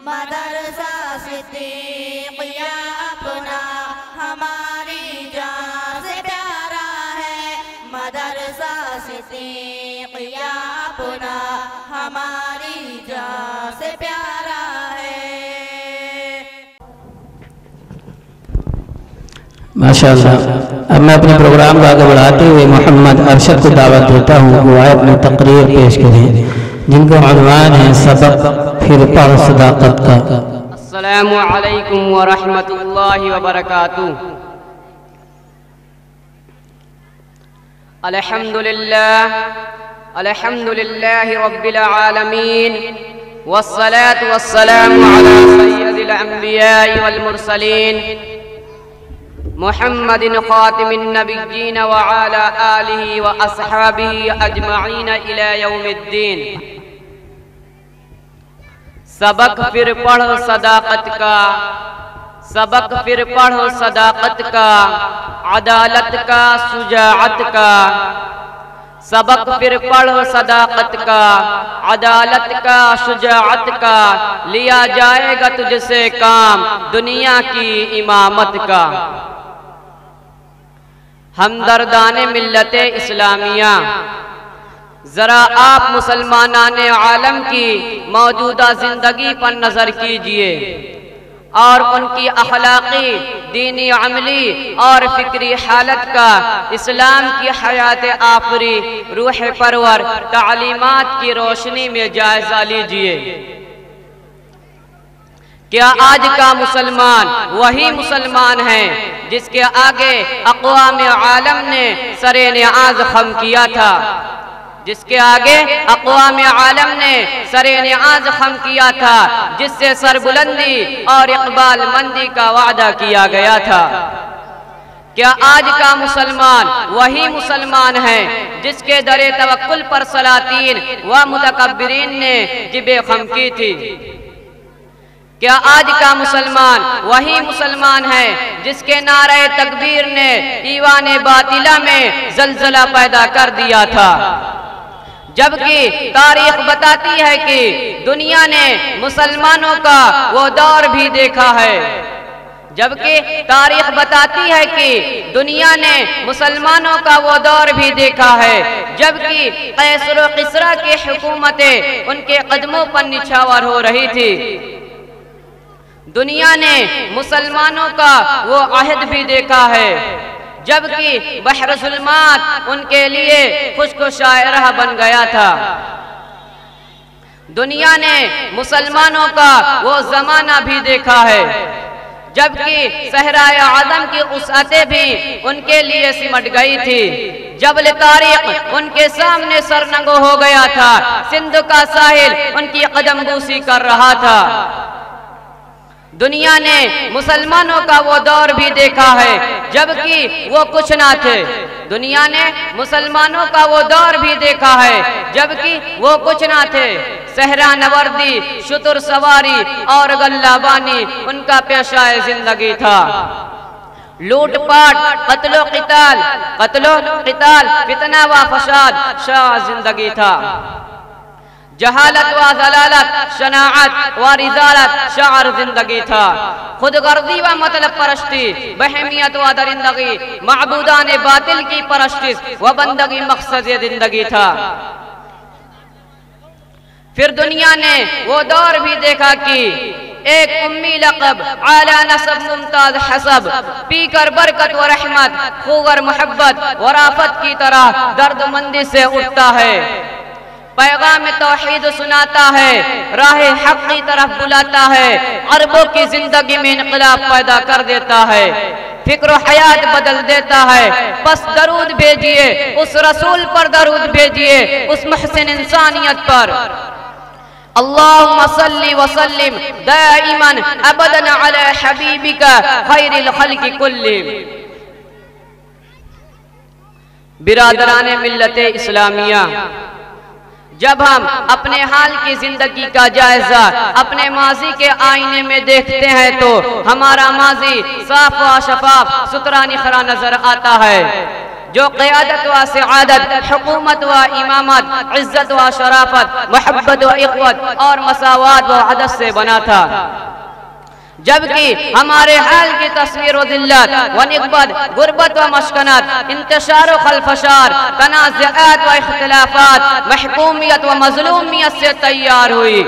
مدرسہ صدیقیہ اپنا ہماری جان سے پیارا ہے، مدرسہ صدیقیہ اپنا ہماری جان سے پیارا ہے۔ ماشاءاللہ۔ اب میں اپنے پروگرام کو آگے بڑھاتے ہوئے محمد ارشد کو دعوت دیتا ہوں وہ آئے اپنی تقریر پیش کریں، جن کا عنوان ہے سبق پھر پڑھ صداقت کا۔ السلام علیکم ورحمۃ اللہ وبرکاتہ۔ الحمد للہ رب العالمین، والصلاة والسلام علی سید الانبیاء والمرسلین، محمد خاتم النبیین وعلی آلہ واصحابہ اجمعین الی یوم الدین۔ سبق پھر پڑھ صداقت کا، سبق پھر پڑھ صداقت کا، عدالت کا، شجاعت کا۔ سبق پھر پڑھ صداقت کا، عدالت کا، شجاعت کا، لیا جائے گا تجھ سے کام دنیا کی امامت کا۔ ہمدردان ملت اسلامیہ، ذرا آپ مسلمانان عالم کی موجودہ زندگی پر نظر کیجئے اور ان کی اخلاقی، دینی، عملی اور فکری حالت کا اسلام کی حیات آفری، روح پرور تعلیمات کی روشنی میں جائزہ لیجئے۔ کیا آج کا مسلمان وہی مسلمان ہے جس کے آگے اقوام عالم نے سر نیاز خم کیا تھا، جس کے آگے اقوام عالم نے سر نیاز خم کیا تھا، جس سے سربلندی اور اقبال مندی کا وعدہ کیا گیا تھا؟ کیا آج کا مسلمان وہی مسلمان ہے جس کے در توکل پر سلاطین و متکبرین نے جبیں خم کی تھی؟ کیا آج کا مسلمان وہی مسلمان ہے جس کے نعرہ تکبیر نے ایوان باطلہ میں زلزلہ پیدا کر دیا تھا؟ جبکہ تاریخ بتاتی ہے کہ دنیا نے مسلمانوں کا وہ دور بھی دیکھا ہے، جبکہ تاریخ بتاتی ہے کہ دنیا نے مسلمانوں کا وہ دور بھی دیکھا ہے جبکہ قیصر و کسریٰ کی حکومتیں ان کے قدموں پر نچھاور ہو رہی تھی۔ دنیا نے مسلمانوں کا وہ عہد بھی دیکھا ہے جبکہ بحر ظلمات ان کے لیے خشک و شائرہ بن گیا تھا۔ دنیا نے مسلمانوں کا وہ زمانہ بھی دیکھا ہے جبکہ صحرائے عدم کی وسعتیں بھی ان کے لیے سمٹ گئی تھی۔ جبل طارق ان کے سامنے سرنگو ہو گیا تھا، سندھ کا ساحل ان کی قدم بوسی کر رہا تھا۔ دنیا نے مسلمانوں کا وہ دور بھی دیکھا ہے جبکہ وہ کچھ نہ تھے۔ دنیا نے مسلمانوں کا وہ دور بھی دیکھا ہے جبکہ وہ کچھ نہ تھے۔ صحرا نوردی، شتر سواری اور غلہ بانی ان کا پیشہ زندگی تھا۔ لوٹ پاٹ، قتل و قتال، فتنہ و فساد شاع زندگی تھا۔ جہالت و ضلالت، شناعت و رذالت شعر زندگی تھا۔ خود غرضی و مطلب پرستی، بہیمیت و درندگی، معبودان باطل کی پرستش و بندگی مقصد زندگی تھا۔ پھر دنیا نے وہ دور بھی دیکھا کہ ایک امی لقب، اعلیٰ نسب، ممتاز حسب، پی کر برکت و رحمت، خوگر محبت و رافت کی طرح درد مندی سے اٹھتا ہے، پیغام توحید سناتا ہے، راہ حق کی طرف بلاتا ہے، عربوں کی زندگی میں انقلاب پیدا کر دیتا ہے، فکر و حیات بدل دیتا ہے۔ پس درود بھیجئے اس رسول پر، درود بھیجئے اس محسن انسانیت پر۔ اللہم صلی وسلم دائما ابدا علی حبیبک خیر الخلق کلہم۔ برادران ملت اسلامیہ، جب ہم اپنے حال کی زندگی کا جائزہ اپنے ماضی کے آئینے میں دیکھتے ہیں تو ہمارا ماضی صاف و شفاف ستھرا نکھرا نظر آتا ہے، جو قیادت و سعادت، حکومت و امامت، عزت و شرافت، محبت و اخوت اور مساوات و عدل سے بنا تھا، جبکہ ہمارے حال کی تصویر و ذلت و نکبت، غربت و مسکنت، انتشار و خلفشار، تنازعات و اختلافات، محکومیت و مظلومیت سے تیار ہوئی۔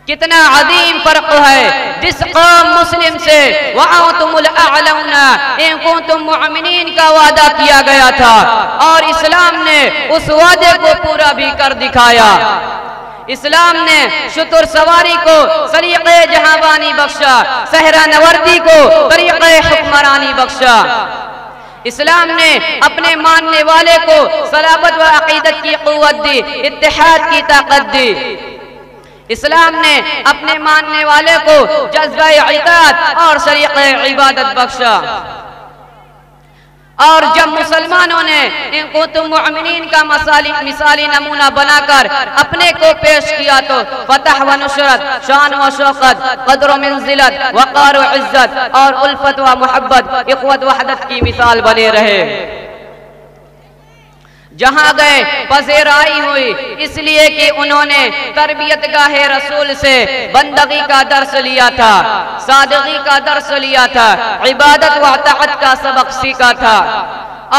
کتنا عظیم فرق ہے جس قوم مسلم سے وَأَنْتُمُ الْأَعْلَوْنَ إِن كُنْتُم مُّؤْمِنِينَ کا وعدہ کیا گیا تھا، اور اسلام نے اس وعدے کو پورا بھی کر دکھایا۔ اسلام نے شتر سواری کو طریق جہانبانی بخشا، صحرا نوردی کو طریق حکمرانی بخشا۔ اسلام نے اپنے ماننے والے کو صلابت و عقیدت کی قوت دی، اتحاد کی طاقت دی۔ اسلام نے اپنے ماننے والے کو جذبہ اطاعت اور طریق عبادت بخشا۔ اور جب مسلمانوں نے ان کنتم مؤمنین کا مثالی نمونہ بنا کر اپنے کو پیش کیا تو فتح و نصرت، شان و شوکت، قدر و منزلت، وقار و عزت اور الفت و محبت، اخوت وحدت کی مثال بنے رہے۔ جہاں گئے پذیرائی ہوئی، اس لیے کہ انہوں نے تربیت گاہ رسول سے بندگی کا درس لیا تھا، صادقی کا درس لیا تھا، عبادت و اطاعت کا سبق سیکھا تھا،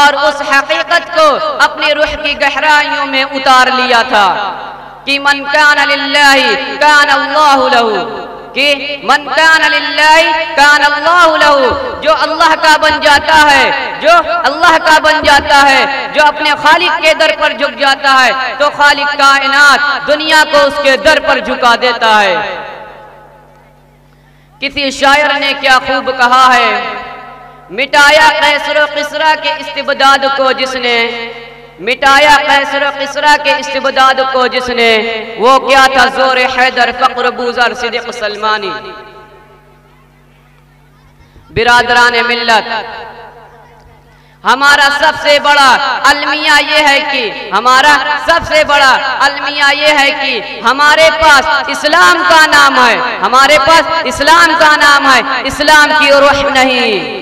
اور اس حقیقت کو اپنی روح کی گہرائیوں میں اتار لیا تھا کہ من کان للہ کان اللہ لہ، کہ من کان للہ کان اللہ لہ، جو اللہ کا بن جاتا ہے، جو اللہ کا بن جاتا ہے، جو اپنے خالق کے در پر جھک جاتا ہے تو خالق کائنات دنیا کو اس کے در پر جھکا دیتا ہے۔ کسی شاعر نے کیا خوب کہا ہے، مٹایا قیصر و کسریٰ کے استبداد کو جس نے، مٹایا قیصر و کسریٰ کے استبداد کو جس نے، وہ کیا تھا زور حیدر، فقر بوذر، صدق سلمانی۔ برادران ملت، ہمارا سب سے بڑا المیہ یہ ہے کہ ہمارے پاس اسلام کا نام ہے، ہمارے پاس اسلام کا نام ہے، اسلام کی روح نہیں،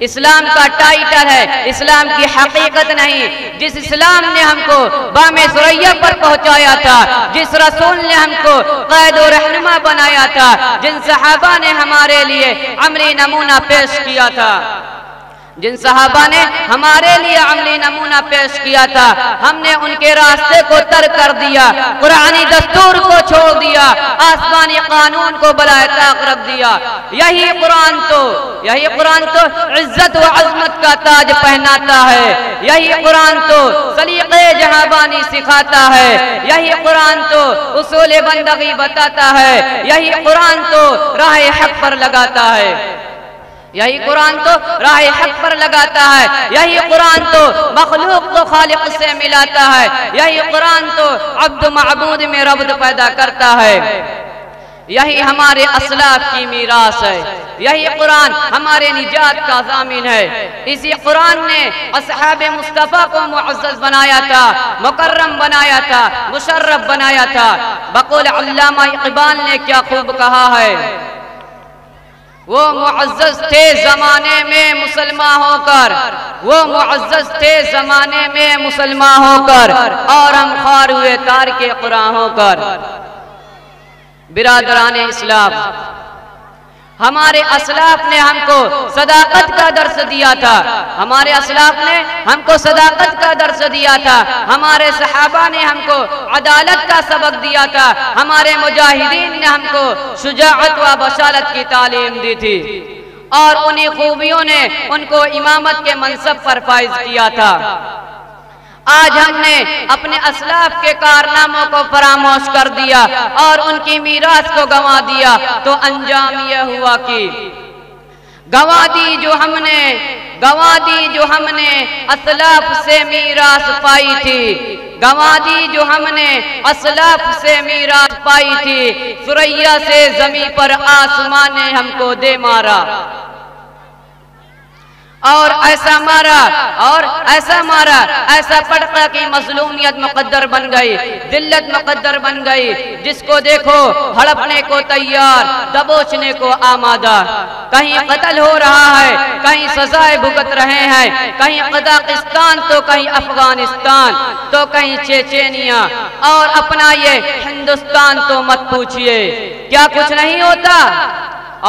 اسلام کا ٹائٹل ہے، اسلام کی حقیقت نہیں۔ جس اسلام نے ہم کو بام ثریا پر پہنچایا تھا، جس رسول نے ہم کو قائد و رہنما بنایا تھا، جن صحابہ نے ہمارے لیے عملی نمونہ پیش کیا تھا، جن صحابہ نے ہمارے لیے عملی نمونہ پیش کیا تھا، ہم نے ان کے راستے کو ترک کر دیا، قرآنی دستور کو چھوڑ دیا، آسمانی قانون کو بالائے طاق رکھ دیا۔ یہی قرآن تو عزت و عظمت کا تاج پہناتا ہے، یہی قرآن تو سلیقے جہانبانی سکھاتا ہے، یہی قرآن تو اصول بندگی بتاتا ہے، یہی قرآن تو راہ حق پر لگاتا ہے، یہی قرآن تو راہ حق پر لگاتا ہے، یہی قرآن تو مخلوق کو خالق سے ملاتا ہے، یہی قرآن تو عبد معبود میں ربط پیدا کرتا ہے۔ یہی ہمارے اسلاف کی میراث ہے، یہی قرآن ہمارے نجات کا ضامن ہے۔ اسی قرآن نے اصحاب مصطفیٰ کو معزز بنایا تھا، مکرم بنایا تھا، مشرف بنایا تھا۔ بقول علامہ اقبال نے کیا خوب کہا ہے، وہ معزز تھے زمانے میں مسلمان ہو کر، وہ معزز تھے زمانے میں مسلمان ہو کر، اور ہم خوار ہوئے تارک قرآن ہو کر۔ برادران اسلام، ہمارے اسلاف نے ہم کو صداقت کا درس دیا تھا، ہمارے اسلاف نے ہم کو صداقت کا درس دیا تھا، ہمارے صحابہ نے ہم کو عدالت کا سبق دیا تھا، ہمارے مجاہدین نے ہم کو شجاعت و بشارت کی تعلیم دی تھی، اور انہی خوبیوں نے ان کو امامت کے منصب پر فائز کیا تھا۔ آج ہم نے اپنے اسلاف کے کارناموں کو فراموش کر دیا اور ان کی میراث کو گنوا دیا، تو انجام یہ ہوا کہ گنوا دی جو ہم نے اسلاف سے میراث پائی تھی، گنوا دی جو ہم نے اسلاف سے میراث پائی تھی، ثریا سے زمین پر آسمان نے ہم کو دے مارا۔ اور ایسا مارا ایسا پڑکا کہ مظلومیت مقدر بن گئی، ذلت مقدر بن گئی، جس کو دیکھو ہڑپنے کو تیار، دبوچنے کو آمادہ۔ کہیں قتل ہو رہا ہے، کہیں سزائے بھگت رہے ہیں، کہیں قزاقستان تو کہیں افغانستان تو کہیں چیچینیا، اور اپنا یہ ہندوستان تو مت پوچھئے کیا کچھ نہیں ہوتا،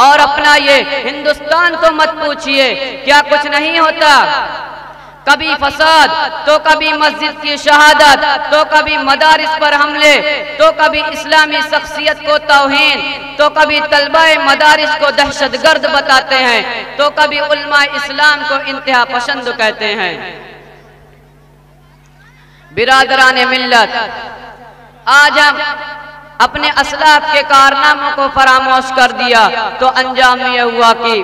اور اپنا یہ ہندوستان تو مت پوچھئے کیا کچھ نہیں ہوتا۔ کبھی فساد تو کبھی مسجد کی شہادت، تو کبھی مدارس پر حملے، تو کبھی اسلامی شخصیت کو توہین، تو کبھی طلبہ مدارس کو دہشت گرد بتاتے ہیں، تو کبھی علماء اسلام کو انتہا پسند کہتے ہیں۔ برادران ملت، آج ہم اپنے اسلاف کے کارناموں کو فراموش کر دیا تو انجام یہ ہوا کہ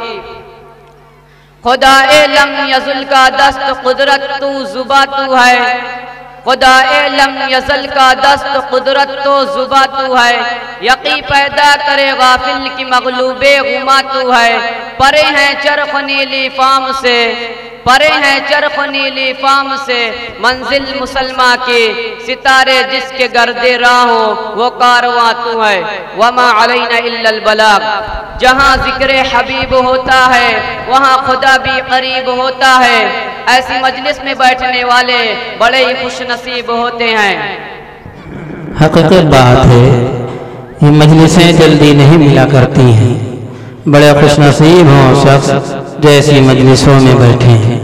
خدا لم یزل کا دست قدرت تو زباں تو ہے، خدا لم یزل کا دست قدرت تو زباں تو ہے، یقین پیدا کرے غافل کی مغلوب غما تو ہے، پرے ہیں چرخ نیلی فام سے، پرے ہیں چرخ نیلی فام سے، منزل مسلمہ کی ستارے جس کے گرد راہ ہو وہ کارواں تو ہے، وما علینا الا البلاغ۔ جہاں ذکر حبیب ہوتا ہے وہاں خدا بھی قریب ہوتا ہے، ایسی مجلس میں بیٹھنے والے بڑے ہی خوش نصیب ہوتے ہیں۔ حقیقت بات ہے، یہ مجلسیں جلدی نہیں ملا کرتی ہیں، بڑے خوش نصیب ہوں شخص جیسی مجلسوں میں بیٹھے ہیں۔